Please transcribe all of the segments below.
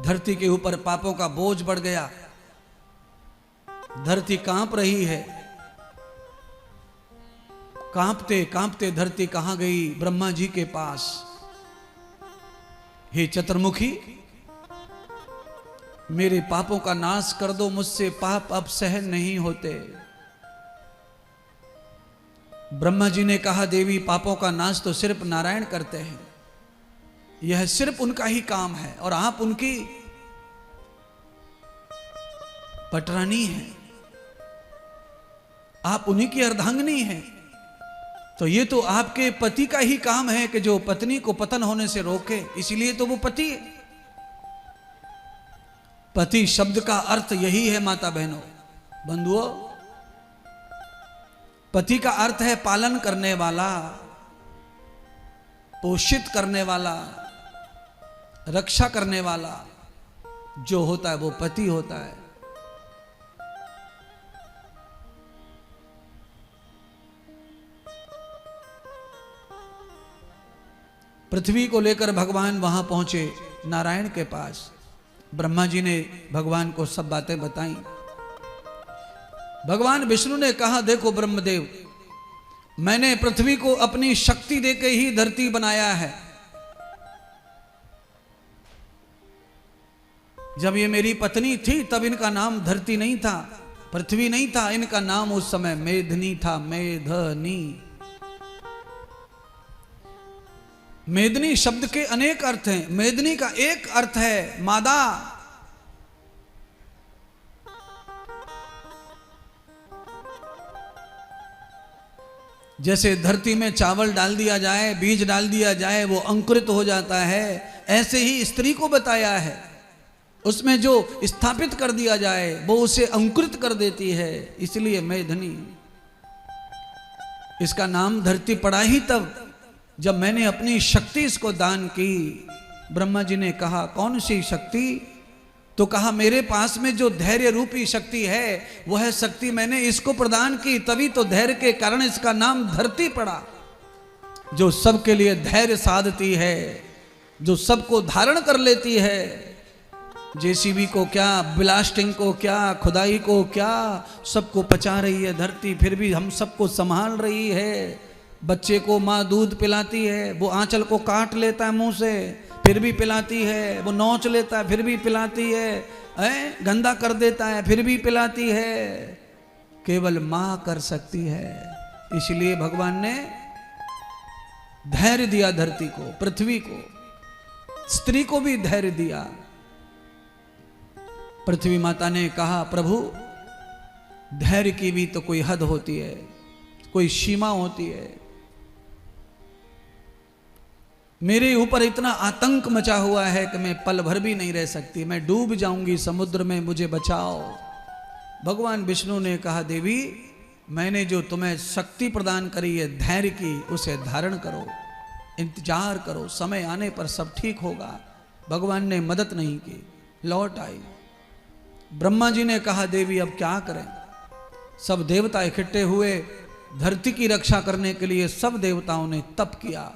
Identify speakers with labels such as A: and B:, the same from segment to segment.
A: धरती के ऊपर पापों का बोझ बढ़ गया, धरती कांप रही है। कांपते कांपते धरती कहां गई? ब्रह्मा जी के पास। हे चतुर्मुखी, मेरे पापों का नाश कर दो, मुझसे पाप अब सहन नहीं होते। ब्रह्मा जी ने कहा, देवी पापों का नाश तो सिर्फ नारायण करते हैं, यह सिर्फ उनका ही काम है और आप उनकी पटरानी हैं, आप उन्हीं की अर्धांगिनी हैं। तो ये तो आपके पति का ही काम है कि जो पत्नी को पतन होने से रोके, इसलिए तो वो पति है। पति शब्द का अर्थ यही है माता बहनों, बंधुओं। पति का अर्थ है पालन करने वाला, पोषित करने वाला, रक्षा करने वाला। जो होता है वो पति होता है। पृथ्वी को लेकर भगवान वहां पहुंचे नारायण के पास। ब्रह्मा जी ने भगवान को सब बातें बताई। भगवान विष्णु ने कहा, देखो ब्रह्मदेव, मैंने पृथ्वी को अपनी शक्ति देके ही धरती बनाया है। जब ये मेरी पत्नी थी तब इनका नाम धरती नहीं था, पृथ्वी नहीं था, इनका नाम उस समय मेधनी था, मेधनी। मेदनी शब्द के अनेक अर्थ हैं। मेदनी का एक अर्थ है मादा। जैसे धरती में चावल डाल दिया जाए, बीज डाल दिया जाए, वो अंकुरित हो जाता है, ऐसे ही स्त्री को बताया है। उसमें जो स्थापित कर दिया जाए वो उसे अंकुरित कर देती है, इसलिए मेदनी। इसका नाम धरती पड़ा ही तब जब मैंने अपनी शक्ति इसको दान की। ब्रह्मा जी ने कहा, कौन सी शक्ति? तो कहा, मेरे पास में जो धैर्य रूपी शक्ति है वह शक्ति मैंने इसको प्रदान की, तभी तो धैर्य के कारण इसका नाम धरती पड़ा। जो सबके लिए धैर्य साधती है, जो सबको धारण कर लेती है। जेसीबी को क्या, ब्लास्टिंग को क्या, खुदाई को क्या, सबको पचा रही है धरती, फिर भी हम सबको संभाल रही है। बच्चे को माँ दूध पिलाती है, वो आंचल को काट लेता है मुंह से, फिर भी पिलाती है। वो नोच लेता है, फिर भी पिलाती है। गंदा कर देता है, फिर भी पिलाती है। केवल माँ कर सकती है। इसलिए भगवान ने धैर्य दिया धरती को, पृथ्वी को, स्त्री को भी धैर्य दिया। पृथ्वी माता ने कहा, प्रभु धैर्य की भी तो कोई हद होती है, कोई सीमा होती है। मेरे ऊपर इतना आतंक मचा हुआ है कि मैं पल भर भी नहीं रह सकती, मैं डूब जाऊंगी समुद्र में, मुझे बचाओ। भगवान विष्णु ने कहा, देवी मैंने जो तुम्हें शक्ति प्रदान करी है धैर्य की, उसे धारण करो, इंतजार करो, समय आने पर सब ठीक होगा। भगवान ने मदद नहीं की, लौट आई। ब्रह्मा जी ने कहा, देवी अब क्या करें? सब देवता इकट्ठे हुए धरती की रक्षा करने के लिए। सब देवताओं ने तप किया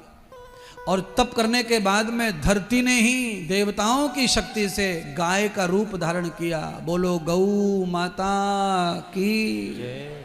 A: और तप करने के बाद में धरती ने ही देवताओं की शक्ति से गाय का रूप धारण किया। बोलो गौ माता की जय।